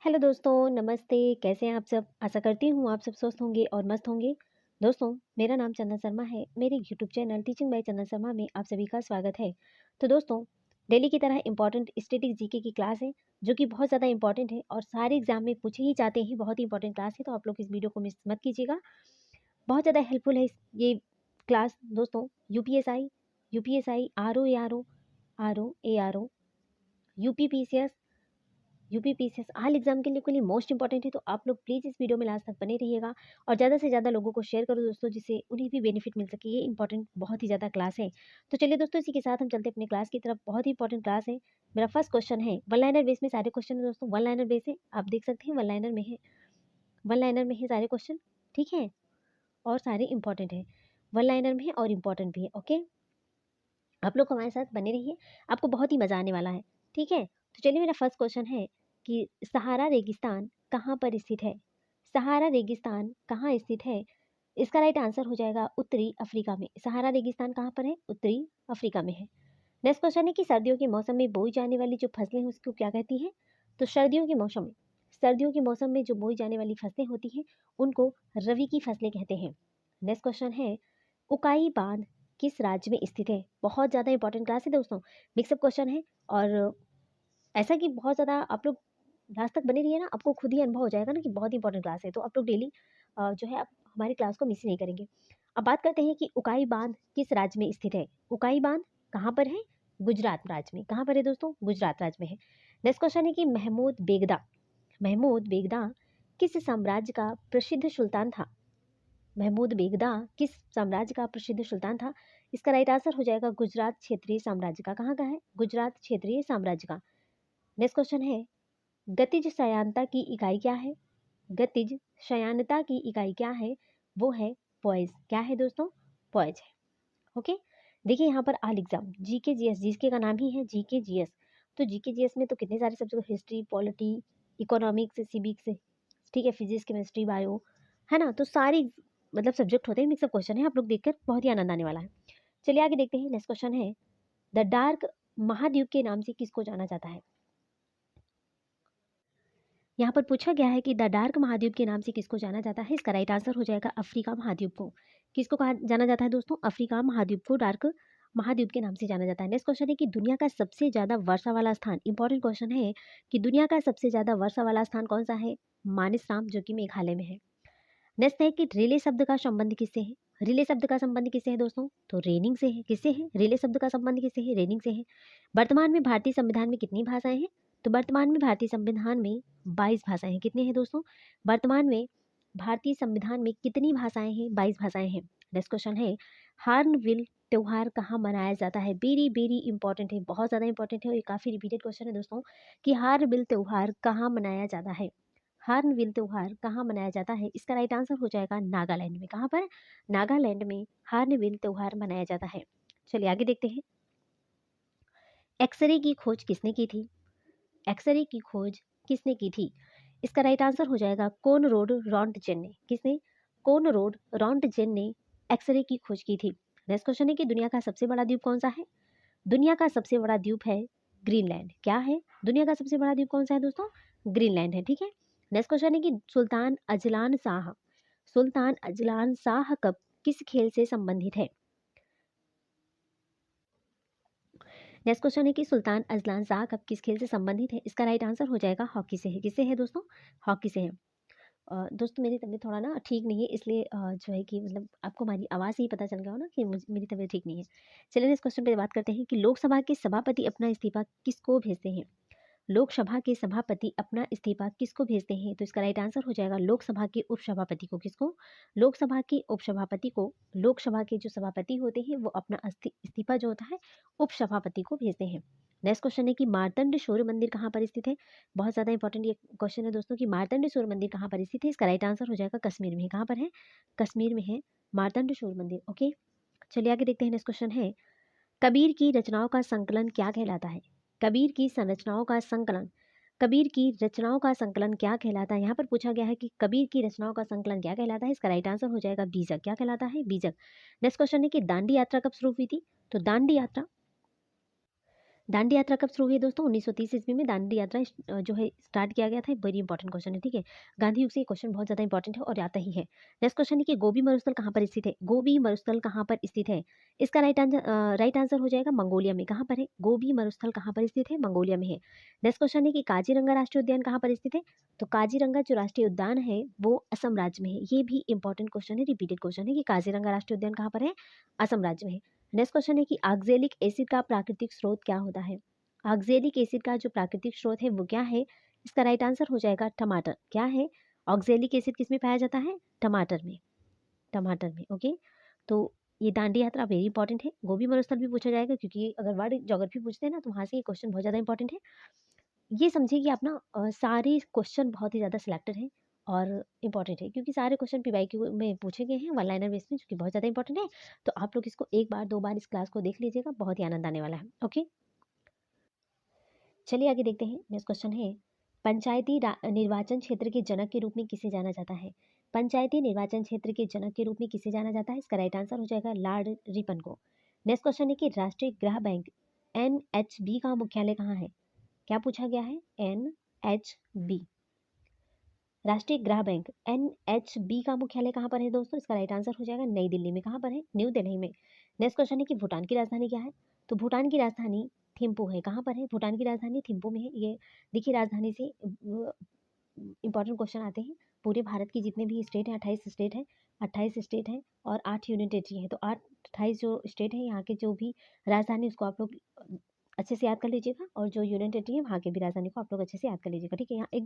Hello दोस्तों, नमस्ते। कैसे हैं आप सब? आशा करती हूँ आप सब स्वस्थ होंगे और मस्त होंगे। दोस्तों, मेरा नाम चंदन शर्मा है। मेरे यूट्यूब चैनल टीचिंग बाय चंदन शर्मा में आप सभी का स्वागत है। तो दोस्तों, डेली की तरह इंपॉर्टेंट स्टैटिक जीके की क्लास है, जो कि बहुत ज़्यादा इंपॉर्टेंट है और सारे एग्जाम में पूछे ही जाते हैं। बहुत ही इंपॉर्टेंट क्लास है, तो आप लोग इस वीडियो को मिस मत कीजिएगा। बहुत ज़्यादा हेल्पफुल है ये क्लास दोस्तों। UPSI, R O UPPCS UPPCS all exam के लिए मोस्ट इंपॉर्टेंट है। तो आप लोग प्लीज़ इस वीडियो में लास्ट तक बने रहिएगा और ज़्यादा से ज़्यादा लोगों को शेयर करो दोस्तों, जिससे उन्हें भी बेनिफिट मिल सके। ये इंपॉर्टेंट बहुत ही ज़्यादा क्लास है। तो चलिए दोस्तों, इसी के साथ हम चलते हैं अपनी क्लास की तरफ। बहुत ही इंपॉर्टेंट क्लास है। मेरा फर्स्ट क्वेश्चन है, वन लाइनर बेस में सारे क्वेश्चन है दोस्तों। वन लाइनर बेस है, आप देख सकते हैं वन लाइनर में है। वन लाइनर में है सारे क्वेश्चन, ठीक है, और सारे इंपॉर्टेंट है। वन लाइनर में है और इम्पॉर्टेंट भी है। ओके, आप लोग हमारे साथ बने रहिए, आपको बहुत ही मज़ा आने वाला है, ठीक है। तो चलिए, मेरा फर्स्ट क्वेश्चन है कि सहारा रेगिस्तान कहाँ पर स्थित है? सहारा रेगिस्तान कहाँ स्थित है? इसका राइट आंसर हो जाएगा उत्तरी अफ्रीका में। सहारा रेगिस्तान कहाँ पर है? उत्तरी अफ्रीका में है। नेक्स्ट क्वेश्चन है कि सर्दियों के मौसम में बोई जाने वाली जो फसलें हैं उसको क्या कहती हैं? तो सर्दियों के मौसम में जो बोई जाने वाली फसलें होती हैं उनको रबी की फसलें कहते हैं। नेक्स्ट क्वेश्चन है, उकाई बांध किस राज्य में स्थित है? बहुत ज़्यादा इंपॉर्टेंट क्लास है दोस्तों, मिक्सअप क्वेश्चन है। और ऐसा कि बहुत ज़्यादा आप लोग लास्ट तक बने रहिए ना, आपको खुद ही अनुभव हो जाएगा ना कि बहुत इंपॉर्टेंट क्लास है। तो आप लोग डेली जो है आप हमारी क्लास को मिस ही नहीं करेंगे। अब बात करते हैं कि उकाई बांध किस राज्य में स्थित है? उकाई बांध कहाँ पर है? गुजरात राज्य में। कहाँ पर है दोस्तों? गुजरात राज्य में है। नेक्स्ट क्वेश्चन है कि महमूद बेगदा किस साम्राज्य का प्रसिद्ध सुल्तान था? महमूद बेगदा किस साम्राज्य का प्रसिद्ध सुल्तान था? इसका राइट आंसर हो जाएगा गुजरात क्षेत्रीय साम्राज्य का। कहाँ का है? गुजरात क्षेत्रीय साम्राज्य का। नेक्स्ट क्वेश्चन है, गतिज श्यानता की इकाई क्या है? गतिज श्यानता की इकाई क्या है? वो है पॉइज। क्या है दोस्तों? पॉइज है। ओके, देखिए यहाँ पर आल एग्जाम जीके जीएस, जीके का नाम ही है जीके जीएस। तो जीके जीएस में तो कितने सारे subject, history, polity, economics, civics, ठीक है, फिजिक्स, केमिस्ट्री, बायो, है ना। तो सारी मतलब सब्जेक्ट होते हैं, मिक्सअप क्वेश्चन है, आप लोग देखकर बहुत ही आनंद आने वाला है। चलिए आगे देखते हैं। नेक्स्ट क्वेश्चन है, द डार्क महाद्वीप के नाम से किसको जाना जाता है? यहाँ पर पूछा गया है कि द डार्क महाद्वीप के नाम से किसको जाना जाता है? इसका राइट आंसर हो जाएगा अफ्रीका महाद्वीप को। किसको कहा जाना जाता है दोस्तों? अफ्रीका महाद्वीप को डार्क महाद्वीप के नाम से जाना जाता है। नेक्स्ट क्वेश्चन है कि दुनिया का सबसे ज्यादा वर्षा वाला स्थान, इंपॉर्टेंट क्वेश्चन है कि दुनिया का सबसे ज्यादा वर्षा वाला स्थान कौन सा है? मानसराम, जो कि मेघालय में है। नेक्स्ट है कि रिले शब्द का संबंध किससे है? रिले शब्द का संबंध किससे है दोस्तों? तो रेनिंग से है। किससे है? रिले शब्द का संबंध किससे है? रेनिंग से है। वर्तमान में भारतीय संविधान में कितनी भाषाएं हैं? तो वर्तमान में भारतीय संविधान में 22 भाषाएं हैं। कितने हैं दोस्तों? वर्तमान में भारतीय संविधान में कितनी भाषाएं हैं? 22 भाषाएं हैं। नेक्स्ट क्वेश्चन है, हार्नबिल त्योहार कहाँ मनाया जाता है? वेरी वेरी इंपॉर्टेंट है, बहुत ज़्यादा इंपॉर्टेंट है और ये काफ़ी रिपीटेड क्वेश्चन है दोस्तों कि हार्नबिल त्योहार कहाँ मनाया जाता है? हार्नबिल त्योहार कहाँ मनाया जाता है? इसका राइट आंसर हो जाएगा नागालैंड में। कहाँ पर? नागालैंड में हार्नबिल त्योहार मनाया जाता है। चलिए आगे देखते हैं। एक्सरे की खोज किसने की थी? एक्सरे की खोज किसने की थी? इसका राइट आंसर हो जाएगा कोनरोड रॉन्टजेन ने। किसने? कोनरोड रॉन्टजेन ने एक्सरे की खोज की थी। नेक्स्ट क्वेश्चन है कि दुनिया का सबसे बड़ा द्वीप कौन सा है? दुनिया का सबसे बड़ा द्वीप है ग्रीनलैंड। क्या है? दुनिया का सबसे बड़ा द्वीप कौन सा है दोस्तों? ग्रीनलैंड है, ठीक है। नेक्स्ट क्वेश्चन है कि सुल्तान अजलान शाह कब किस खेल से संबंधित है? नेक्स्ट क्वेश्चन है कि सुल्तान अजलान शाह कब किस खेल से संबंधित है? इसका राइट आंसर हो जाएगा हॉकी से है। किससे है दोस्तों? हॉकी से है। दोस्तों, मेरी तबीयत थोड़ा ना ठीक नहीं है, इसलिए जो है कि मतलब आपको हमारी आवाज़ से ही पता चल गया हो ना कि मेरी तबीयत ठीक नहीं है। चलिए इस क्वेश्चन पे बात करते हैं कि लोकसभा के सभापति अपना इस्तीफा किसको भेजते हैं? लोकसभा के सभापति अपना इस्तीफा किसको भेजते हैं? तो इसका राइट आंसर हो जाएगा लोकसभा के उपसभापति को। किसको? लोकसभा के उपसभापति को। लोकसभा के जो सभापति होते हैं वो अपना इस्तीफा जो होता है उपसभापति को भेजते हैं। नेक्स्ट क्वेश्चन है कि मार्तंड सूर्य मंदिर कहाँ पर स्थित है? बहुत ज़्यादा इंपॉर्टेंट ये क्वेश्चन है दोस्तों कि मार्तंड सूर्य मंदिर कहाँ पर स्थित है? इसका राइट आंसर हो जाएगा कश्मीर में। कहाँ पर है? कश्मीर में है मार्तंड सूर्य मंदिर। ओके, चलिए आगे देखते हैं। नेक्स्ट क्वेश्चन है, कबीर की रचनाओं का संकलन क्या कहलाता है? कबीर की संरचनाओं का संकलन कबीर की रचनाओं का संकलन क्या कहलाता है? यहाँ पर पूछा गया है कि कबीर की रचनाओं का संकलन क्या कहलाता है? इसका राइट आंसर हो जाएगा बीजक। क्या कहलाता है? बीजक। नेक्स्ट क्वेश्चन है कि दांडी यात्रा कब शुरू हुई थी? तो दांडी यात्रा कब शुरू हुई दोस्तों? 1930 ईस्वी में दांडी यात्रा जो है स्टार्ट किया गया था। वेरी इंपॉर्टेंट क्वेश्चन है, ठीक है। गांधी युग से ये क्वेश्चन बहुत ज़्यादा इंपॉर्टेंट है और आता ही है। नेक्स्ट क्वेश्चन है कि गोबी मरुस्थल कहाँ पर स्थित है? गोबी मरुस्थल कहाँ पर स्थित है? इसका राइट आंसर हो जाएगा मंगोलिया में। कहाँ पर है? गोबी मरुस्थल कहाँ पर स्थित है? मंगोलिया में है। नेक्स्ट क्वेश्चन है कि काजीरंगा राष्ट्रीय उद्यान कहाँ पर स्थित है? तो काजीरंगा जो राष्ट्रीय उद्यान है वो असम राज्य में है। ये भी इंपॉर्टेंट क्वेश्चन है, रिपीटेड क्वेश्चन है कि काजीरंगा राष्ट्रीय उद्यान कहाँ पर है? असम राज्य में है। नेक्स्ट क्वेश्चन है कि ऑक्जेलिक एसिड का प्राकृतिक स्रोत क्या होता है? ऑक्जेलिक एसिड का जो प्राकृतिक स्रोत है वो क्या है? इसका राइट आंसर हो जाएगा टमाटर। क्या है? ऑक्जेलिक एसिड किस में पाया जाता है? टमाटर में। टमाटर में, ओके। तो ये दांडी यात्रा वेरी इंपॉर्टेंट है। गोबी मरुस्थल भी पूछा जाएगा क्योंकि अगर वर्ल्ड ज्योग्राफी पूछते हैं ना तो वहाँ से ये क्वेश्चन बहुत ज़्यादा इंपॉर्टेंट है। ये समझिए कि आप ना सारे क्वेश्चन बहुत ही ज़्यादा सिलेक्टेड हैं और इंपॉर्टेंट है क्योंकि सारे क्वेश्चन पीवाईक्यू में पूछे गए हैं वन लाइनर बेस में, जो कि बहुत ज़्यादा इंपॉर्टेंट है। तो आप लोग इसको एक बार 2 बार इस क्लास को देख लीजिएगा, बहुत ही आनंद आने वाला है, ओके। चलिए आगे देखते हैं। नेक्स्ट क्वेश्चन है पंचायती निर्वाचन क्षेत्र के जनक के रूप में किसे जाना जाता है? पंचायती निर्वाचन क्षेत्र के जनक के रूप में किसे जाना जाता है? इसका राइट आंसर हो जाएगा लॉर्ड रिपन को। नेक्स्ट क्वेश्चन है कि राष्ट्रीय गृह बैंक NHB का मुख्यालय कहाँ है? क्या पूछा गया है? NHB, राष्ट्रीय गृह बैंक NHB का मुख्यालय कहाँ पर है दोस्तों? इसका राइट आंसर हो जाएगा नई दिल्ली में। कहाँ पर है? न्यू दिल्ली में। नेक्स्ट क्वेश्चन है कि भूटान की राजधानी क्या है? तो भूटान की राजधानी थिम्पू है। कहाँ पर है? भूटान की राजधानी थिम्पू में है। ये देखिए राजधानी से इंपॉर्टेंट क्वेश्चन आते हैं। पूरे भारत की जितने भी स्टेट हैं, 28 स्टेट है, 28 स्टेट है और 8 यूनियन टेरिटरी है। तो 28 जो स्टेट है यहाँ के जो भी राजधानी उसको आप लोग अच्छे से याद कर लीजिएगा और जो यूनियन टेरिटरी है वहाँ की भी राजधानी को आप लोग अच्छे से याद कर लीजिएगा, ठीक है। यहाँ एक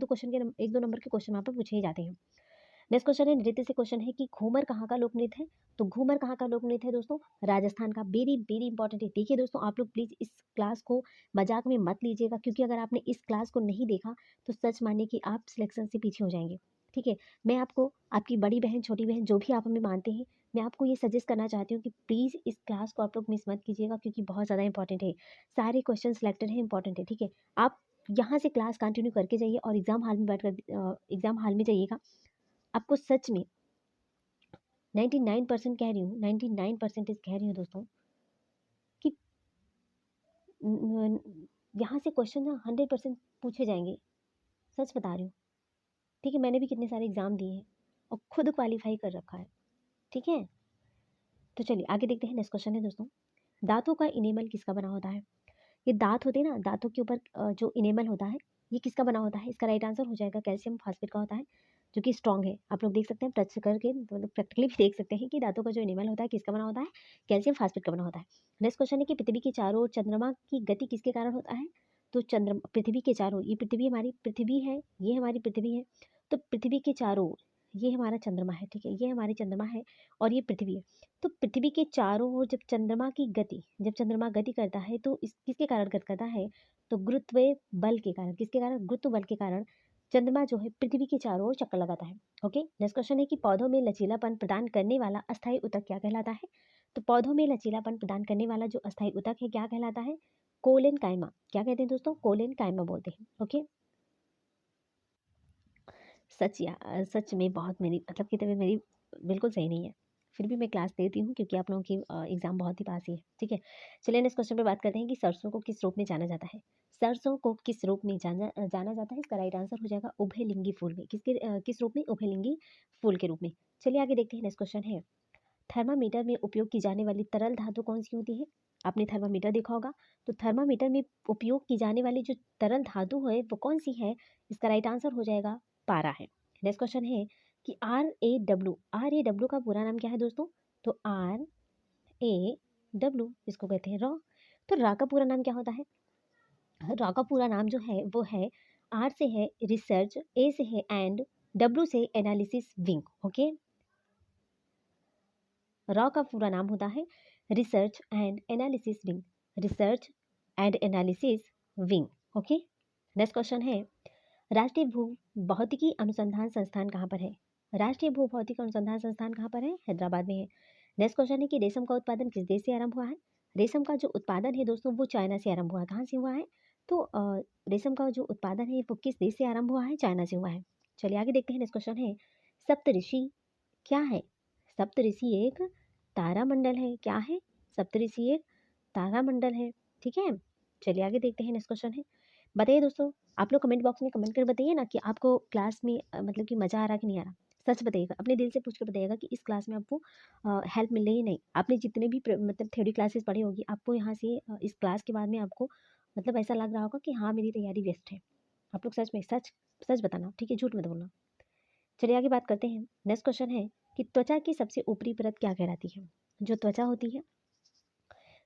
दो नंबर के क्वेश्चन वहाँ पर पूछे ही जाते हैं। नेक्स्ट क्वेश्चन है नृत्य से क्वेश्चन है कि घूमर कहाँ का लोक नृत्य है? तो घूमर कहाँ का लोक नृत्य है दोस्तों? राजस्थान का। वेरी वेरी इंपॉर्टेंट है। देखिए दोस्तों आप लोग प्लीज इस क्लास को मजाक में मत लीजिएगा क्योंकि अगर आपने इस क्लास को नहीं देखा तो सच मानिए कि आप सिलेक्शन से पीछे हो जाएंगे, ठीक है। मैं आपको, आपकी बड़ी बहन छोटी बहन जो भी आप हमें मानते हैं, मैं आपको ये सजेस्ट करना चाहती हूँ कि प्लीज़ इस क्लास को आप लोग मिस मत कीजिएगा क्योंकि बहुत ज़्यादा इंपॉर्टेंट है। सारे क्वेश्चन सिलेक्टेड है, इंपॉर्टेंट है, ठीक है। आप यहाँ से क्लास कंटिन्यू करके जाइए और एग्जाम हॉल में बैठकर एग्जाम हॉल में जाइएगा। आपको सच में 99% कह रही हूँ, 99% कह रही हूँ दोस्तों कि यहाँ से क्वेश्चन ना 100% पूछे जाएंगे। सच बता रही हूँ, ठीक है। मैंने भी कितने सारे एग्जाम दिए हैं और खुद क्वालिफाई कर रखा है, ठीक है। तो चलिए आगे देखते हैं। नेक्स्ट क्वेश्चन है दोस्तों दांतों का इनेमल किसका बना होता है? ये दांत होते हैं ना, दांतों के ऊपर जो इनेमल होता है ये किसका बना होता है? इसका राइट आंसर हो जाएगा कैल्शियम फास्फेट का होता है, जो कि स्ट्रॉन्ग है। आप लोग देख सकते हैं टच करके, मतलब प्रैक्टिकली भी देख सकते हैं कि दांतों का जो इनेमल होता है किसका बना होता है? कैल्शियम फास्फेट का बना होता है। नेक्स्ट क्वेश्चन है कि पृथ्वी के चारों ओर चंद्रमा की गति किसके कारण होता है? तो चंद्रमा, पृथ्वी के चारों, ये पृथ्वी हमारी पृथ्वी है, ये हमारी पृथ्वी है। तो पृथ्वी के चारों ओर ये हमारा चंद्रमा है, ठीक है, ये हमारी चंद्रमा है और ये पृथ्वी है। तो पृथ्वी के चारों ओर जब चंद्रमा की गति, जब चंद्रमा गति करता है तो इस किसके कारण गति करता है? तो गुरुत्व बल के कारण। किसके कारण? गुरुत्व बल के कारण चंद्रमा जो है पृथ्वी के चारों ओर चक्कर लगाता है, ओके। नेक्स्ट क्वेश्चन है कि पौधों में लचीलापन प्रदान करने वाला अस्थायी ऊतक क्या कहलाता है? तो पौधों में लचीलापन प्रदान करने वाला जो अस्थायी ऊतक है क्या कहलाता है? कोलेन कायमा। क्या कहते हैं दोस्तों? कोलेन कायमा बोलते हैं, ओके। सच में बहुत मेरी मतलब की तबीयत मेरी बिल्कुल सही नहीं है, फिर भी मैं क्लास देती हूँ क्योंकि आप लोगों की एग्ज़ाम बहुत ही पास ही है, ठीक है। चलिए नेक्स्ट क्वेश्चन पे बात करते हैं कि सरसों को किस रूप में जाना जाता है? सरसों को किस रूप में जाना जाता है? इसका राइट आंसर हो जाएगा उभयलिंगी फूल में। किस रूप में? उभयलिंगी फूल के रूप में। चलिए आगे देखते हैं। नेक्स्ट क्वेश्चन है थर्मामीटर में उपयोग की जाने वाली तरल धातु कौन सी होती है? आपने थर्मामीटर देखा होगा, तो थर्मामीटर में उपयोग की जाने वाली जो तरल धातु है वो कौन सी है? इसका राइट आंसर हो जाएगा पारा है। नेक्स्ट क्वेश्चन है कि आर ए डब्ल्यू का पूरा नाम क्या है दोस्तों? तो RAW इसको कहते हैं रॉ। तो रॉ का पूरा नाम क्या होता है? रॉ का पूरा नाम जो है वो है, आर से है रिसर्च, ए से है एंड, डब्ल्यू से एनालिसिस विंग, ओके। रॉ का पूरा नाम होता है research and analysis wing. Research and analysis wing, okay. Next question है राष्ट्रीय भू भौतिकी अनुसंधान संस्थान कहाँ पर है? राष्ट्रीय भू भौतिक अनुसंधान संस्थान कहाँ पर है? हैदराबाद में है। नेक्स्ट क्वेश्चन है कि रेशम का उत्पादन किस देश से आरंभ हुआ है? रेशम का जो उत्पादन है दोस्तों वो चाइना से आरंभ हुआ है। कहाँ से हुआ है? तो रेशम का जो उत्पादन है वो किस देश से आरंभ हुआ है? चाइना से हुआ है। चलिए आगे देखते हैं। नेक्स्ट क्वेश्चन है सप्तऋषि क्या है? सप्तऋषि एक तारामंडल है। क्या है? सप्तऋषि एक तारामंडल है, ठीक है। चलिए आगे देखते हैं। नेक्स्ट क्वेश्चन है, बताइए दोस्तों, आप लोग कमेंट बॉक्स में कमेंट कर बताइए ना कि आपको क्लास में मतलब कि मज़ा आ रहा कि नहीं आ रहा। सच बताइएगा, अपने दिल से पूछ कर बताइएगा कि इस क्लास में आपको हेल्प मिल रही है नहीं। आपने जितने भी मतलब थ्योरी क्लासेस पढ़ी होगी, आपको यहाँ से इस क्लास के बाद में आपको मतलब ऐसा लग रहा होगा कि हाँ मेरी तैयारी बेस्ट है। आप लोग सच में सच सच बताना, ठीक है, झूठ मत बोलना। चलिए आगे बात करते हैं। नेक्स्ट क्वेश्चन है कि त्वचा की सबसे ऊपरी परत क्या कहलाती है। जो त्वचा होती है,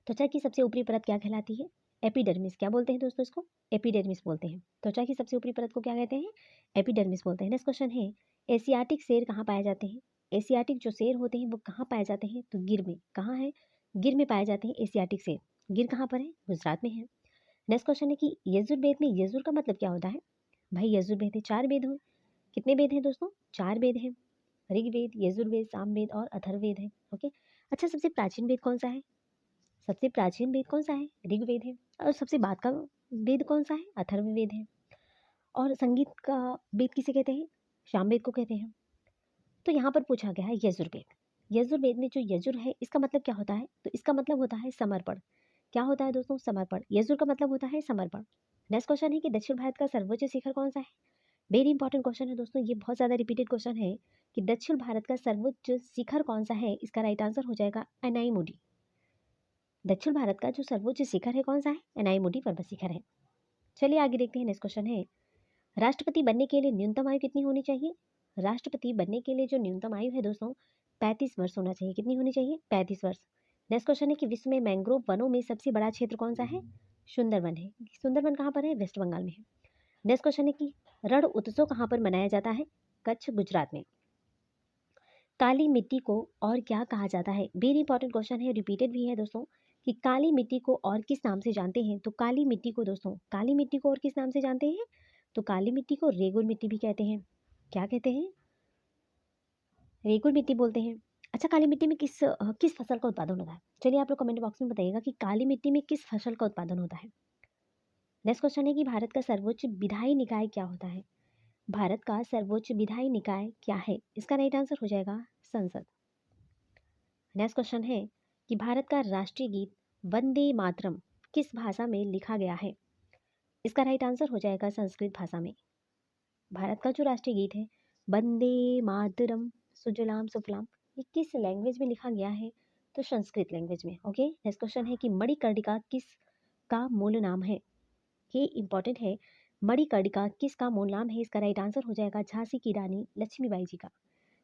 त्वचा की सबसे ऊपरी परत क्या कहलाती है? एपिडर्मिस। क्या बोलते हैं दोस्तों इसको? एपिडर्मिस बोलते हैं। त्वचा की सबसे ऊपरी परत को क्या कहते हैं? एपिडर्मिस बोलते हैं। नेक्स्ट क्वेश्चन है, एशियाटिक शेर कहाँ पाए जाते हैं? एशियाटिक जो शेर होते हैं वो कहाँ पाए जाते हैं? तो गिर में। कहाँ है? गिर में पाए जाते हैं एशियाटिक शेर। गिर कहाँ पर है? गुजरात में है। नेक्स्ट क्वेश्चन है कि यजुर्वेद में यजुर का मतलब क्या होता है? भाई यजुर्वेद है, 4 वेद हैं। कितने वेद हैं दोस्तों? 4 वेद हैं। ऋग्वेद, यजुर्वेद, सामवेद और अथर्ववेद है। ओके। अच्छा, सबसे प्राचीन वेद कौन सा है? सबसे प्राचीन वेद कौन सा है? ऋग्वेद है। और सबसे बाद का वेद कौन सा है? अथर्ववेद है। और संगीत का वेद किसे कहते हैं? सामवेद को कहते हैं। तो यहाँ पर पूछा गया है यजुर्वेद। यजुर्वेद में जो यजुर है इसका मतलब क्या होता है? तो इसका मतलब होता है समर्पण। क्या होता है दोस्तों? समर्पण। यजुर का मतलब होता है समर्पण। नेक्स्ट क्वेश्चन है कि दक्षिण भारत का सर्वोच्च शिखर कौन सा है? वेरी इंपॉर्टेंट क्वेश्चन है दोस्तों, ये बहुत ज़्यादा रिपीटेड क्वेश्चन है कि दक्षिण भारत का सर्वोच्च शिखर कौन सा है। इसका राइट आंसर हो जाएगा एनाईमुडी। दक्षिण भारत का जो सर्वोच्च शिखर है कौन सा है? एनाईमुडी पर्वत शिखर है। चलिए आगे देखते हैं। नेक्स्ट क्वेश्चन है, राष्ट्रपति बनने के लिए न्यूनतम आयु कितनी होनी चाहिए? राष्ट्रपति बनने के लिए जो न्यूनतम आयु है दोस्तों, 35 वर्ष होना चाहिए। कितनी होनी चाहिए? 35 वर्ष। नेक्स्ट क्वेश्चन है कि विश्व में मैंग्रोव वनों में सबसे बड़ा क्षेत्र कौन सा है? सुंदरवन है। सुंदरवन कहाँ पर है? वेस्ट बंगाल में है। नेक्स्ट क्वेश्चन है कि रण उत्सव कहाँ पर मनाया जाता है? कच्छ, गुजरात में। काली मिट्टी को और क्या कहा जाता है? वेरी इंपॉर्टेंट क्वेश्चन है, रिपीटेड भी है दोस्तों, कि काली मिट्टी को और किस नाम से जानते हैं? तो काली मिट्टी को दोस्तों, काली मिट्टी को और किस नाम से जानते हैं? तो काली मिट्टी को रेगुर मिट्टी भी कहते हैं। क्या कहते हैं? रेगुर मिट्टी बोलते हैं। अच्छा, काली मिट्टी में किस फसल का उत्पादन होता है? चलिए आप लोग कमेंट बॉक्स में बताइएगा कि काली मिट्टी में किस फसल का उत्पादन होता है। नेक्स्ट क्वेश्चन है कि भारत का सर्वोच्च विधायी निकाय क्या होता है? भारत का सर्वोच्च विधायी निकाय क्या है? इसका राइट आंसर हो जाएगा संसद। नेक्स्ट क्वेश्चन है कि भारत का राष्ट्रीय गीत वंदे मातरम किस भाषा में लिखा गया है? इसका राइट आंसर हो जाएगा संस्कृत भाषा में। भारत का जो राष्ट्रीय गीत है वंदे मातरम सुजलाम सुफलाम, ये किस लैंग्वेज में लिखा गया है? तो संस्कृत लैंग्वेज में। ओके। नेक्स्ट क्वेश्चन है कि मणिकर्णिका किस का मूल नाम है? ये इंपॉर्टेंट है। मणिकर्णिका किसका मूल नाम है? इसका राइट आंसर हो जाएगा झांसी की रानी लक्ष्मीबाई जी का।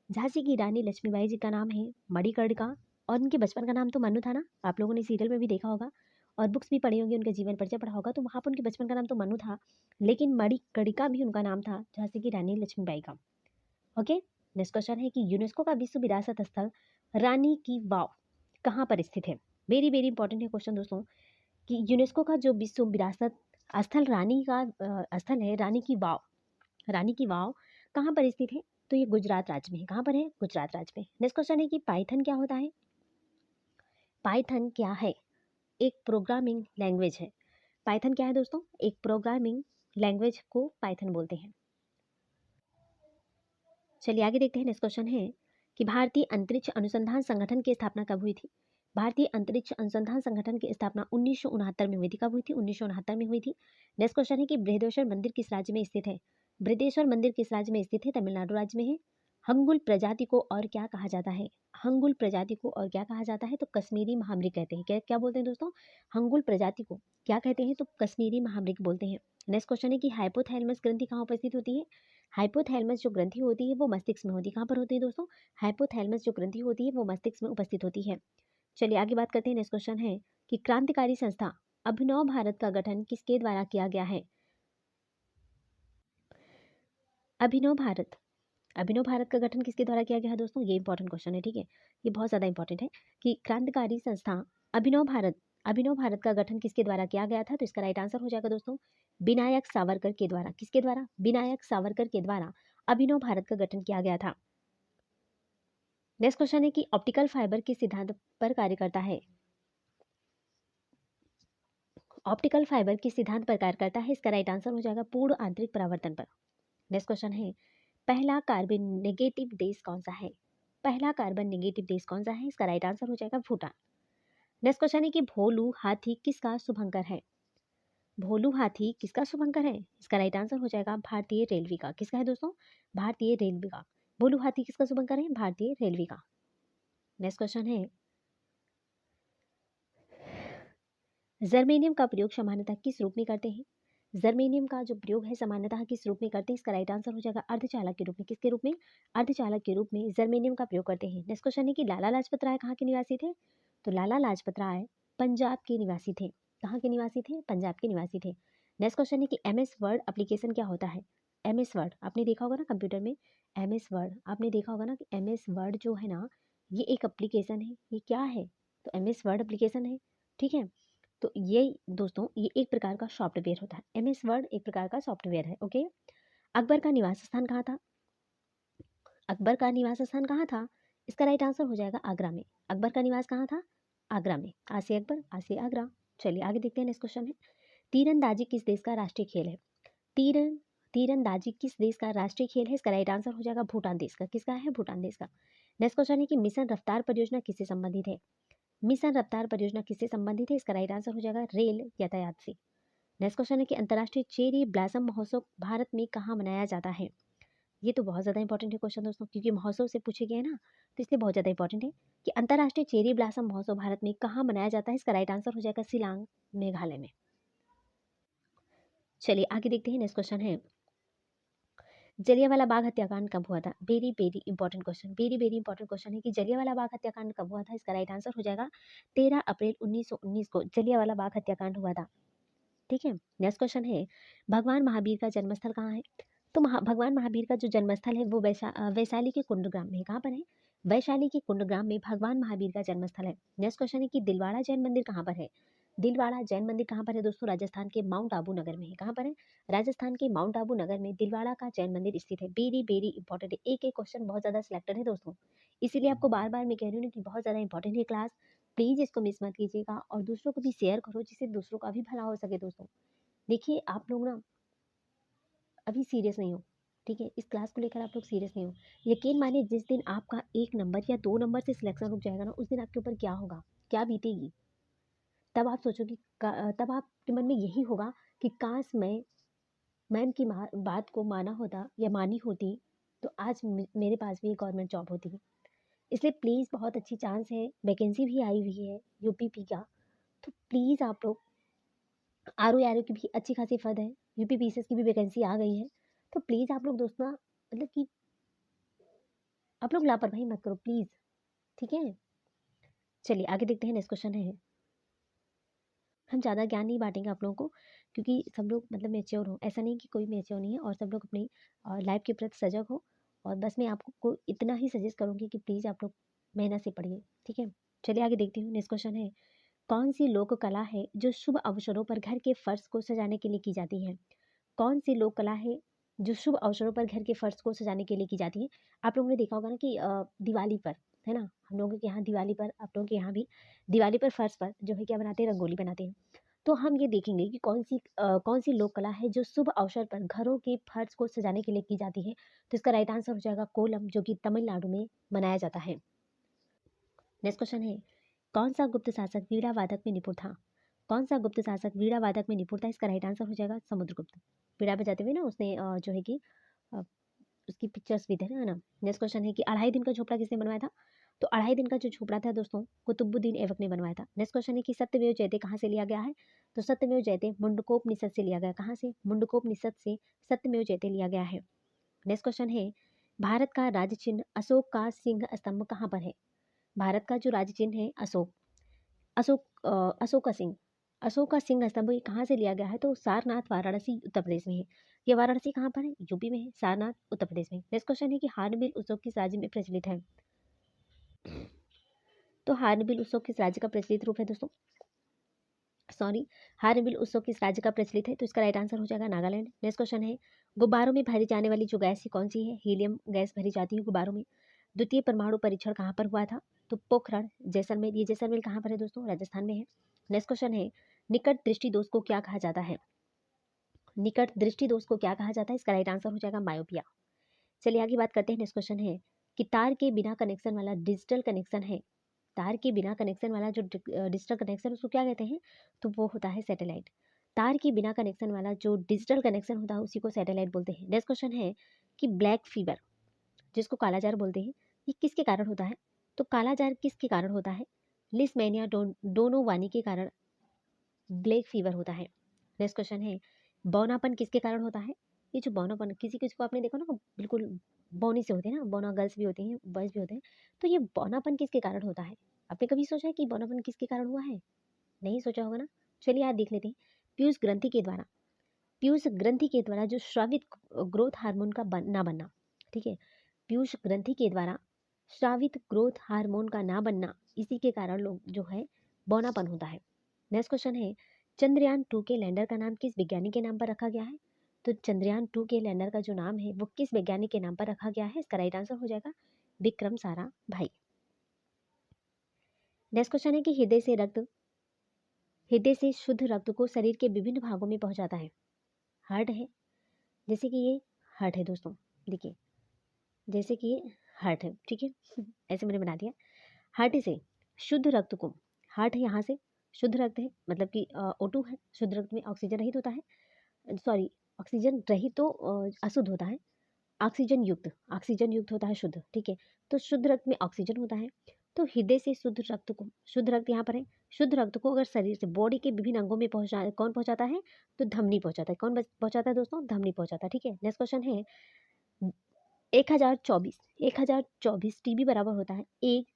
झांसी की रानी लक्ष्मीबाई जी का नाम है मणिकर्णिका। और उनके बचपन का नाम तो मनु था ना, आप लोगों ने सीरियल में भी देखा होगा और बुक्स भी पढ़ी होंगी, उनका जीवन परिचय पढ़ा होगा, तो वहाँ पर उनके बचपन का नाम तो मनु था, लेकिन मणिकर्णिका भी उनका नाम था झांसी की रानी लक्ष्मीबाई का। ओके। नेक्स्ट क्वेश्चन है कि यूनेस्को का विश्व विरासत स्थल रानी की वाव कहाँ पर स्थित है? वेरी वेरी इंपॉर्टेंट है क्वेश्चन दोस्तों, कि यूनेस्को का जो विश्व विरासत स्थल रानी का स्थल है रानी की वाव, रानी की वाव कहाँ पर स्थित है? तो ये गुजरात राज्य में है। कहाँ पर है? गुजरात राज्य में। नेक्स्ट क्वेश्चन है कि पाइथन क्या होता है? पाइथन क्या है? एक प्रोग्रामिंग लैंग्वेज है। पाइथन क्या है दोस्तों? एक प्रोग्रामिंग लैंग्वेज को पाइथन बोलते हैं। चलिए आगे देखते हैं। नेक्स्ट क्वेश्चन है कि भारतीय अंतरिक्ष अनुसंधान संगठन की स्थापना कब हुई थी? भारतीय अंतरिक्ष अनुसंधान संगठन की स्थापना 1969 में हुई थी। कब हुई थी? 1969 में हुई थी। नेक्स्ट क्वेश्चन है कि बृहदेश्वर मंदिर किस राज्य में स्थित है? बृहदेश्वर मंदिर किस राज्य में स्थित है? तमिलनाडु राज्य में है। हंगुल प्रजाति को और क्या कहा जाता है? हंगुल प्रजाति को और क्या कहा जाता है? तो कश्मीरी महामृग कहते हैं। क्या क्या बोलते हैं दोस्तों? हंगुल प्रजाति को क्या कहते हैं? तो कश्मीरी महामृग बोलते हैं। नेक्स्ट क्वेश्चन है कि हाइपोथैलेमस ग्रंथि कहाँ उपस्थित होती है? हाइपोथैलेमस जो ग्रंथि होती है वो मस्तिष्क में होती है। कहाँ पर होती है दोस्तों? हाइपोथैलेमस जो ग्रंथि होती है वो मस्तिष्क में उपस्थित होती है। चलिए आगे बात करते हैं। नेक्स्ट क्वेश्चन है कि क्रांतिकारी संस्था अभिनव भारत का गठन किसके द्वारा किया गया है? अभिनव भारत, अभिनव भारत का गठन किसके द्वारा किया गया है दोस्तों? ये इंपॉर्टेंट क्वेश्चन है, ठीक है, ये बहुत ज़्यादा इंपॉर्टेंट है कि क्रांतिकारी संस्था अभिनव भारत, अभिनव भारत का गठन किसके द्वारा किया गया था? तो इसका राइट आंसर हो जाएगा दोस्तों विनायक सावरकर के द्वारा। किसके द्वारा? विनायक सावरकर के द्वारा अभिनव भारत का गठन किया गया था। नेक्स्ट क्वेश्चन है कि ऑप्टिकल फाइबर किस सिद्धांत पर कार्य करता है? ऑप्टिकल फाइबर किस सिद्धांत पर कार्य करता है? इसका राइट आंसर हो जाएगा पूर्ण आंतरिक परावर्तन पर। नेक्स्ट क्वेश्चन है पहला कार्बन नेगेटिव देश कौन सा है? पहला कार्बन नेगेटिव देश कौन सा है? इसका राइट आंसर हो जाएगा भूटान। नेक्स्ट क्वेश्चन है कि भोलू हाथी किसका शुभंकर है? भोलू हाथी किसका शुभंकर है? इसका राइट आंसर हो जाएगा भारतीय रेलवे का। किसका है दोस्तों? भारतीय रेलवे का। भोलू हाथी किसका शुभंकर है? भारतीय रेलवे का। नेक्स्ट क्वेश्चन है, जर्मेनियम का प्रयोग सामान्यतः किस रूप में करते हैं? जर्मेनियम का जो प्रयोग है सामान्यतः किस रूप में करते हैं? इसका राइट आंसर हो जाएगा अर्धचालक के रूप में। किसके रूप में? अर्धचालक के रूप में जर्मेनियम का प्रयोग करते हैं। नेक्स्ट क्वेश्चन है कि लाला लाजपत राय कहाँ के निवासी थे? तो लाला लाजपत राय पंजाब के निवासी थे। कहाँ के निवासी थे? पंजाब के निवासी थे। नेक्स्ट क्वेश्चन है कि एम एस वर्ड एप्लीकेशन क्या होता है? एम एस वर्ड आपने देखा होगा ना कंप्यूटर में, एम एस वर्ड आपने देखा होगा ना कि एम एस वर्ड जो है ना, ये एक एप्लीकेशन है। ये क्या है? तो एम एस वर्ड एप्लीकेशन है। ठीक है, तो ये दोस्तों ये एक प्रकार का सॉफ्टवेयर होता है। एम एस वर्ड एक प्रकार का सॉफ्टवेयर है। ओके, अकबर का निवास स्थान कहाँ था? अकबर का निवास स्थान कहाँ था? इसका राइट आंसर हो जाएगा आगरा में। अकबर का निवास कहाँ था? आगरा में। आज से अकबर, आज से आगरा। चलिए आगे देखते हैं। नेक्स्ट क्वेश्चन है, तीरंदाजी किस देश का राष्ट्रीय खेल है? तीर तीरंदाजी किस देश का राष्ट्रीय खेल है? इसका राइट आंसर हो जाएगा भूटान देश का। किसका है? भूटान देश का। नेक्स्ट क्वेश्चन है कि मिशन रफ्तार परियोजना किससे संबंधित है? मिशन रफ्तार परियोजना किससे संबंधित है? इसका राइट आंसर हो जाएगा रेल यातायात से। नेक्स्ट क्वेश्चन है कि अंतर्राष्ट्रीय चेरी ब्लॉसम महोत्सव भारत में कहाँ मनाया जाता है? ये तो बहुत ज़्यादा इंपॉर्टेंट है क्वेश्चन दोस्तों, क्योंकि महोत्सव से पूछे गए हैं ना, तो इसलिए बहुत ज़्यादा इंपॉर्टेंट है कि अंतर्राष्ट्रीय चेरी ब्लॉसम महोत्सव भारत में कहाँ मनाया जाता है? इसका राइट आंसर हो जाएगा शिलांग, मेघालय में। चलिए आगे देखते हैं। नेक्स्ट क्वेश्चन है, जलियांवाला बाग हत्याकांड कब हुआ था? Very very important question, very very important question है कि जलियांवाला बाग हत्याकांड कब हुआ था? इसका राइट आंसर हो जाएगा 13 अप्रैल 1919 को जलियांवाला बाग हत्याकांड हुआ था। ठीक है, नेक्स्ट क्वेश्चन है, भगवान महावीर का जन्मस्थल कहाँ है? तो भगवान महावीर का जो जन्मस्थल है वो वैशाली के कुंडग्राम में है। कहाँ पर है? वैशाली के कुंडग्राम में भगवान महावीर का जन्मस्थल है। नेक्स्ट क्वेश्चन है कि दिलवाड़ा जैन मंदिर कहाँ पर है? दिलवाड़ा जैन मंदिर कहाँ पर है दोस्तों? राजस्थान के माउंट आबू नगर में है। कहाँ पर है? राजस्थान के माउंट आबू नगर में दिलवाड़ा का जैन मंदिर स्थित है। वेरी वेरी इंपॉर्टेंट है, एक एक क्वेश्चन बहुत ज्यादा सिलेक्टेड है दोस्तों, इसीलिए आपको बार बार मैं कह रही हूँ ना कि बहुत ज्यादा इंपॉर्टेंट है क्लास। प्लीज इसको मिस मत कीजिएगा और दूसरों को भी शेयर करो, जिससे दूसरों का भी भला हो सके दोस्तों। देखिए आप लोग ना अभी सीरियस नहीं हो, ठीक है, इस क्लास को लेकर आप लोग सीरियस नहीं हो। यकीन मानिए जिस दिन आपका 1 नंबर या 2 नंबर से सिलेक्शन रुक जाएगा ना, उस दिन आपके ऊपर क्या होगा, क्या बीतेगी, तब आप सोचोगे, तब आपके मन में यही होगा कि काश मैं मैम की बात को माना होता या मानी होती, तो आज मेरे पास भी एक गवर्नमेंट जॉब होती। इसलिए प्लीज़ बहुत अच्छी चांस है, वैकेंसी भी आई हुई है यूपीपी का, तो प्लीज़ आप लोग, आर की भी अच्छी खासी पद है, यूपी पीसीएस की भी वैकेंसी आ गई है, तो प्लीज़ आप लोग दोस्त ना, मतलब कि आप लोग लापरवाही मत करो प्लीज़, ठीक है। चलिए आगे देखते हैं। नेक्स्ट क्वेश्चन है, हम ज़्यादा ज्ञान नहीं बांटेंगे आप लोगों को, क्योंकि सब लोग मतलब मेच्योर हो, ऐसा नहीं कि कोई मेच्योर नहीं है, और सब लोग अपनी लाइफ के प्रति सजग हो। और बस मैं आपको इतना ही सजेस्ट करूँगी कि प्लीज़ आप लोग मेहनत से पढ़िए, ठीक है। चलिए आगे देखती हूँ। नेक्स्ट क्वेश्चन है, कौन सी लोक कला है जो शुभ अवसरों पर घर के फर्श को सजाने के लिए की जाती है? कौन सी लोक कला है जो शुभ अवसरों पर घर के फर्श को सजाने के लिए की जाती है? आप लोगों ने देखा होगा ना कि दिवाली पर, है ना, हम लोगों के यहाँ दिवाली पर, आप लोगों के यहाँ भी दिवाली पर फर्श पर जो है क्या बनाते हैं, रंगोली बनाते हैं। तो हम ये देखेंगे कि कौन सी लोक कला है जो शुभ अवसर पर घरों के फर्श को सजाने के लिए की जाती है। तो इसका राइट आंसर हो जाएगा कोलम, जो कि तमिलनाडु में मनाया जाता है। नेक्स्ट क्वेश्चन है, कौन सा गुप्त शासक वीणा वादक में निपुण था? कौन सा गुप्त शासक वीणा वादक में निपुण था? इसका राइट आंसर हो जाएगा समुद्रगुप्त। वीणा बजाते हुए ना उसने जो है कि अ, उसकी पिक्चर्स भी थे ना। नेक्स्ट क्वेश्चन है कि 2.5 दिन का झोपड़ा किसने बनवाया था? तो 2.5 दिन का जो झोपड़ा था दोस्तों, कुतुबुद्दीन ऐबक ने बनवाया था। नेक्स्ट क्वेश्चन है कि सत्यमेव जयते कहाँ से लिया गया है? तो सत्यमेव जयते मुंडकोपनिषद से लिया गया। कहाँ से? मुंडकोपनिषद से सत्यमेव जयते लिया गया है। नेक्स्ट क्वेश्चन है, भारत का राज्य चिन्ह अशोक का सिंह स्तंभ कहाँ पर है? भारत का जो राज्य चिन्ह है अशोक, अशोक का सिंह, अशोक का सिंह स्तंभ ये कहाँ से लिया गया है? तो सारनाथ वाराणसी उत्तर प्रदेश में है। ये वाराणसी कहाँ पर है? यूपी में है। सारनाथ उत्तर प्रदेश में। नेक्स्ट क्वेश्चन है कि हार्नबिल उत्सव किस राज्य में प्रचलित है? तो हार्नबिल उत्सव किस राज्य का प्रचलित रूप है दोस्तों? सॉरी, हार्नबिल उत्सव किस राज्य का प्रचलित है? तो इसका राइट आंसर हो जाएगा नागालैंड। नेक्स्ट क्वेश्चन है, गुब्बारों में भरी जाने वाली जो गैस है कौन सी है? हीलियम गैस भरी जाती है गुब्बारों में। द्वितीय परमाणु परीक्षण कहाँ पर हुआ था? तो पोखरण, जैसलमेर। ये जैसलमेर कहाँ पर है दोस्तों? राजस्थान में है। नेक्स्ट क्वेश्चन है, निकट दृष्टि दोष को क्या कहा जाता है? निकट दृष्टि दोष को क्या कहा जाता है? इसका राइट आंसर हो जाएगा मायोपिया। चलिए आगे बात करते हैं। नेक्स्ट क्वेश्चन है कि तार के बिना कनेक्शन वाला डिजिटल कनेक्शन है, तार के बिना कनेक्शन वाला जो डिजिटल कनेक्शन उसको क्या कहते हैं? तो वो होता है सैटेलाइट। तार के बिना कनेक्शन वाला जो डिजिटल कनेक्शन होता है उसी को सैटेलाइट बोलते हैं। नेक्स्ट क्वेश्चन है कि ब्लैक फीवर जिसको कालाजार बोलते हैं ये किसके कारण होता है? तो कालाजार किसके कारण होता है? लिस्मेनिया डोनोवानी के कारण ब्लैक फीवर होता है। नेक्स्ट क्वेश्चन है बौनापन किसके कारण होता है? ये जो बौनापन किसी किसी को आपने देखा ना बिल्कुल बौनी से होते हैं ना, बौना गर्ल्स भी होती हैं बॉयज भी होते हैं, तो ये बौनापन किसके कारण होता है? आपने कभी सोचा है कि बौनापन किसके कारण हुआ है? नहीं सोचा होगा ना। चलिए आज देख लेते हैं। पीयूष ग्रंथि के द्वारा पीयूष ग्रंथि के द्वारा जो स्रावित ग्रोथ हार्मोन का ना बनना, ठीक है, पीयूष ग्रंथि के द्वारा स्रावित ग्रोथ हार्मोन का ना बनना, इसी के कारण लोग जो है बौनापन होता है। नेक्स्ट क्वेश्चन है चंद्रयान 2 के लैंडर का नाम किस वैज्ञानिक के नाम पर रखा गया है? तो चंद्रयान 2 के लैंडर का जो नाम है वो किस वैज्ञानिक के नाम पर रखा गया है? इसका राइट आंसर हो जाएगा विक्रम साराभाई। नेक्स्ट क्वेश्चन है कि हृदय से शुद्ध रक्त को शरीर के विभिन्न भागों में पहुंचाता है। हार्ट है, जैसे कि ये हार्ट है दोस्तों, देखिए जैसे कि ये हार्ट है, ठीक है ऐसे मैंने बना दिया। हार्ट से शुद्ध रक्त को, हार्ट है यहाँ से शुद्ध रक्त है मतलब कि O2 है, शुद्ध रक्त में ऑक्सीजन रहित होता है, सॉरी ऑक्सीजन रहित तो अशुद्ध होता है, ऑक्सीजन युक्त होता है शुद्ध, ठीक है। तो शुद्ध रक्त में ऑक्सीजन होता है। तो हृदय से शुद्ध रक्त को, शुद्ध रक्त यहाँ पर है, शुद्ध रक्त को अगर शरीर से बॉडी के विभिन्न अंगों में कौन पहुंचाता है? तो धमनी पहुंचाता है। कौन पहुंचाता है दोस्तों? धमनी पहुंचाता है, ठीक है। नेक्स्ट क्वेश्चन है 1024 टीबी बराबर होता है एक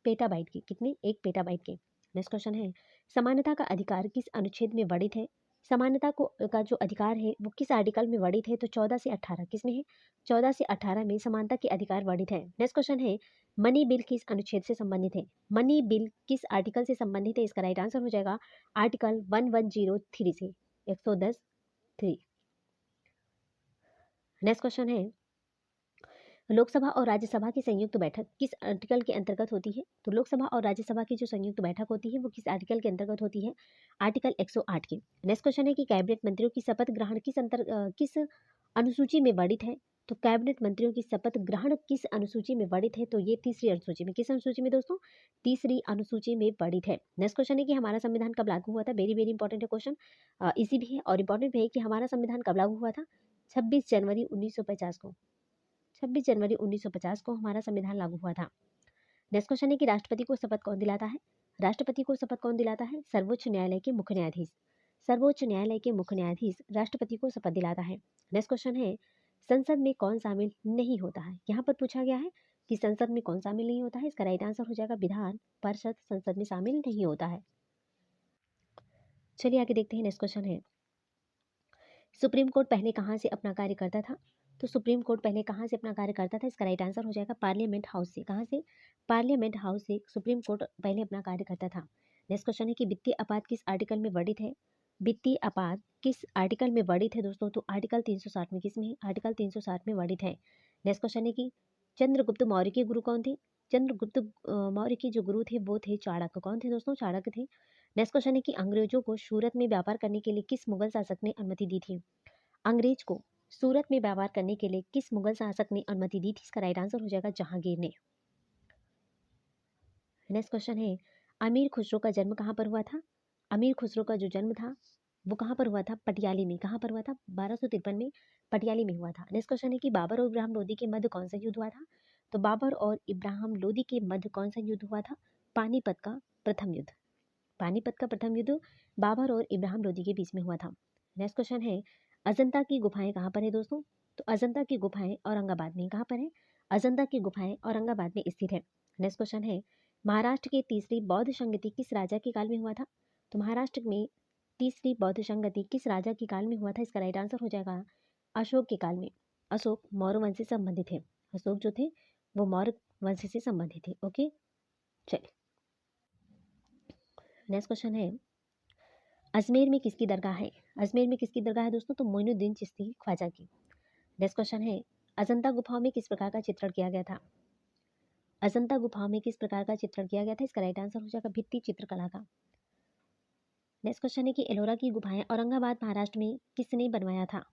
पेटाबाइट के, कितने? एक पेटाबाइट के। नेक्स्ट क्वेश्चन है समानता का अधिकार किस अनुच्छेद में वर्णित है? समानता को का जो अधिकार है वो किस आर्टिकल में वर्णित है? तो 14 से 18 किसमें है? 14 से 18 में समानता के अधिकार वर्णित है। नेक्स्ट क्वेश्चन है मनी बिल किस अनुच्छेद से संबंधित है? मनी बिल किस आर्टिकल से संबंधित है? इसका राइट आंसर हो जाएगा आर्टिकल 1103 से, 110(3). नेक्स्ट क्वेश्चन है लोकसभा और राज्यसभा की संयुक्त बैठक किस आर्टिकल के अंतर्गत होती है? तो लोकसभा और राज्यसभा की जो संयुक्त बैठक होती है वो किस आर्टिकल के अंतर्गत होती है? आर्टिकल 108 के। नेक्स्ट क्वेश्चन है कि कैबिनेट मंत्रियों की शपथ ग्रहण किस अनुसूची में वर्णित है? तो कैबिनेट मंत्रियों की शपथ ग्रहण किस अनुसूची में वर्णित है? तो ये तीसरी अनुसूची में। किस अनुसूची में दोस्तों? तीसरी अनुसूची में वर्णित है। नेक्स्ट क्वेश्चन है कि हमारा संविधान कब लागू हुआ था? वेरी वेरी इंपॉर्टेंट है क्वेश्चन, इसी भी है और इंपॉर्टेंट भी है कि हमारा संविधान कब लागू हुआ था? 26 जनवरी 1950 को। 26 जनवरी 1950 को हमारा संविधान लागू हुआ था। नेक्स्ट क्वेश्चन है कि राष्ट्रपति को शपथ कौन दिलाता है? राष्ट्रपति को शपथ कौन दिलाता है? सर्वोच्च न्यायालय के मुख्य न्यायाधीश। सर्वोच्च न्यायालय के मुख्य न्यायाधीश राष्ट्रपति को शपथ दिलाता है। नेक्स्ट क्वेश्चन है संसद में कौन शामिल नहीं होता है? यहाँ पर पूछा गया है कि संसद में कौन शामिल नहीं होता है। इसका राइट आंसर हो जाएगा विधान परिषद संसद में शामिल नहीं होता है। चलिए आगे देखते हैं। नेक्स्ट क्वेश्चन है सुप्रीम कोर्ट पहले कहाँ से अपना कार्य करता था? तो सुप्रीम कोर्ट पहले कहाँ से अपना कार्य करता था? इसका राइट आंसर हो जाएगा पार्लियामेंट हाउस से। कहाँ से? पार्लियामेंट हाउस से सुप्रीम कोर्ट पहले अपना कार्य करता था। नेक्स्ट क्वेश्चन है कि वित्तीय अपराध किस आर्टिकल में वर्णित है? वित्तीय अपराध किस आर्टिकल में वर्णित है दोस्तों? तो आर्टिकल 360 में। किस में है? आर्टिकल 360 में वर्णित है। नेक्स्ट क्वेश्चन है कि चंद्रगुप्त मौर्य के गुरु कौन थे? चंद्रगुप्त मौर्य के जो गुरु थे वो थे चाणक्य। कौन थे दोस्तों? चाणक्य थे। नेक्स्ट क्वेश्चन है कि अंग्रेजों को सूरत में व्यापार करने के लिए किस मुगल शासक ने अनुमति दी थी? अंग्रेज को सूरत में व्यापार करने के लिए किस मुगल शासक ने अनुमति दी थी? इसका राइट आंसर हो जाएगा जहांगीर ने। नेक्स्ट क्वेश्चन है अमीर खुसरो का जन्म कहाँ पर हुआ था? अमीर खुसरो का जो जन्म था वो कहाँ पर हुआ था? पटियाली में। कहाँ पर हुआ था? 1253 में पटियाली में हुआ था। नेक्स्ट क्वेश्चन है कि बाबर और इब्राहिम लोदी के मध्य कौन सा युद्ध हुआ था? तो बाबर और इब्राहिम लोदी के मध्य कौन सा युद्ध हुआ था? पानीपत का प्रथम युद्ध। पानीपत का प्रथम युद्ध बाबर और इब्राहिम लोदी के बीच में हुआ था। नेक्स्ट क्वेश्चन है अजंता की गुफाएं कहाँ पर है दोस्तों? तो अजंता की गुफाएं औरंगाबाद में। कहाँ पर है? अजंता की गुफाएं औरंगाबाद में स्थित है। नेक्स्ट क्वेश्चन है महाराष्ट्र की तीसरी बौद्ध संगति किस राजा के काल में हुआ था? तो महाराष्ट्र में तीसरी बौद्ध संगति किस राजा के काल में हुआ था? इसका राइट आंसर हो जाएगा अशोक के काल में। अशोक मौर्य वंश से संबंधित है। अशोक जो थे वो मौर्य वंश से संबंधित थे। ओके चलिए नेक्स्ट क्वेश्चन है अजमेर में किसकी दरगाह है? अजमेर में किसकी दरगाह है दोस्तों? तो मोइनुद्दीन चिश्ती ख्वाजा की। नेक्स्ट क्वेश्चन है अजंता गुफाओं में किस प्रकार का चित्रण किया गया था? अजंता गुफाओं में किस प्रकार का चित्रण किया गया था? इसका राइट आंसर हो जाएगा भित्ति चित्रकला का। नेक्स्ट क्वेश्चन है कि एलोरा की गुफाएं औरंगाबाद महाराष्ट्र में किसने बनवाया था?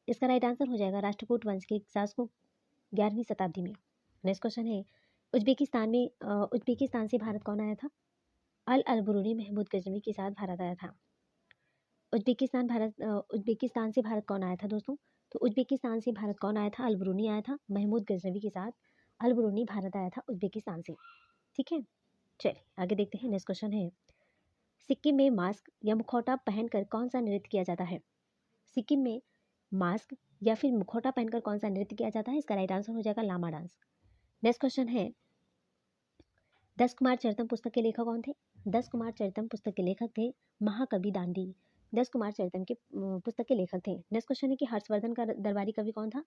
इसका राइट आंसर हो जाएगा राष्ट्रकूट वंश के शासकों 11वीं शताब्दी में। नेक्स्ट क्वेश्चन है उज्बेकिस्तान से भारत कौन आया था? अल अलबरूनी महमूद गजनवी के साथ भारत आया था। उज़्बेकिस्तान से भारत कौन आया था दोस्तों? तो उज़्बेकिस्तान से भारत कौन आया था? अल-ब्रूनी आया था। महमूद गज़नवी के साथ अल-ब्रूनी भारत आया था उज़्बेकिस्तान से। ठीक है? चलिए आगे देखते हैं। नेक्स्ट क्वेश्चन है, सिक्किम में मास्क या मुखौटा पहनकर कौन-सा नृत्य किया जाता है? सिक्किम में मास्क या फिर मुखौटा पहनकर कौन-सा नृत्य किया जाता है? इसका राइट आंसर हो जाएगा लामा डांस। नेक्स्ट क्वेश्चन है, 10 कुमार चरितम पुस्तक के लेखक कौन थे? 10 कुमार चरितम पुस्तक के लेखक थे महाकवि दांडी। 10 कुमार चरितम के पुस्तक के लेखक थे। नेक्स्ट क्वेश्चन है कि हर्षवर्धन का दरबारी कवि कौन था?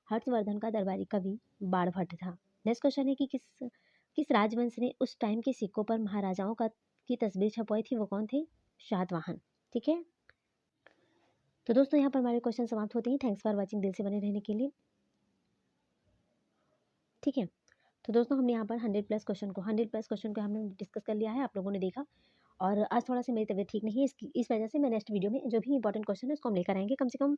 हर्षवर्धन का दरबारी कवि बाणभट्ट था। नेक्स्ट क्वेश्चन है कि किस राजवंश ने उस टाइम के सिक्कों पर महाराजाओं का की तस्वीर छपवाई थी? वो कौन थे? शातवाहन। ठीक है, तो दोस्तों यहाँ पर हमारे क्वेश्चन समाप्त होते हैं। थैंक्स फॉर वॉचिंग, दिल से बने रहने के लिए। ठीक है, तो दोस्तों हमने यहाँ पर 100 प्लस क्वेश्चन को हमने डिस्कस कर लिया है, आप लोगों ने देखा। और आज थोड़ा सा मेरी तबीयत ठीक नहीं है, इस वजह से मैं नेक्स्ट वीडियो में जो भी इंपॉर्टेंट क्वेश्चन है उसको हम लेकर आएंगे। कम से कम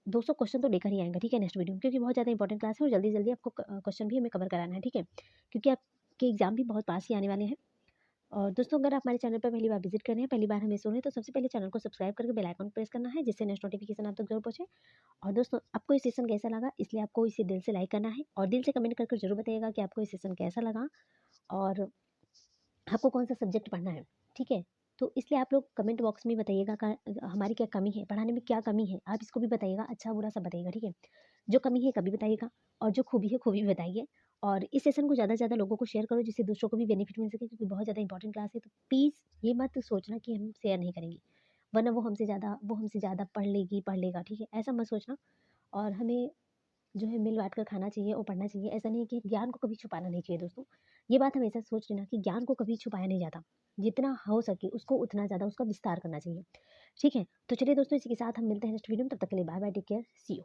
200 क्वेश्चन तो लेकर ही आएंगे। ठीक है, नेक्स्ट वीडियो में, क्योंकि बहुत ज़्यादा इंपॉर्टेंट क्लास है और जल्दी जल्दी आपको क्वेश्चन भी हमें कवर कराना है। ठीक है, क्योंकि आपके एग्जाम भी बहुत पास ही आने वाले हैं। और दोस्तों अगर आप हमारे चैनल पर पहली बार विजिट कर रहे हैं, पहली बार हमें सुन रहे हैं, तो सबसे पहले चैनल को सब्सक्राइब करके बेल आइकन प्रेस करना है, जिससे नेक्स्ट नोटिफिकेशन आप तक जरूर पहुंचे। और दोस्तों आपको ये सेशन कैसा लगा, इसलिए आपको इसे दिल से लाइक करना है और दिल से कमेंट करके जरूर बताइएगा कि आपको ये सेशन कैसा लगा और आपको कौन सा सब्जेक्ट पढ़ना है। ठीक है, तो इसलिए आप लोग कमेंट बॉक्स में बताइएगा हमारी क्या कमी है, पढ़ाने में क्या कमी है, आप इसको भी बताइएगा, अच्छा बुरा सब बताइएगा। ठीक है, जो कमी है कभी बताइएगा और जो खूबी है खूबी भी बताइए। और इस सेशन को ज़्यादा से ज़्यादा लोगों को शेयर करो, जिससे दूसरों को भी बेनिफिट मिल सके, क्योंकि बहुत ज़्यादा इंपॉर्टेंट क्लास है। तो प्लीज़ ये मत सोचना कि हम शेयर नहीं करेंगे, वरना वो हमसे ज़्यादा पढ़ लेगा। ठीक है, ऐसा मत सोचना। और हमें जो है मिल बाँट कर खाना चाहिए और पढ़ना चाहिए। ऐसा नहीं है कि ज्ञान को कभी छुपाना नहीं चाहिए दोस्तों। ये बात हमेशा सोच लेना कि ज्ञान को कभी छुपाया नहीं जाता। जितना हो सके उसको उतना ज़्यादा उसका विस्तार करना चाहिए। ठीक है? तो चलिए दोस्तों, इसी के साथ हम मिलते हैं नेक्स्ट वीडियो में। तब तक के लिए bye bye, take care, see you.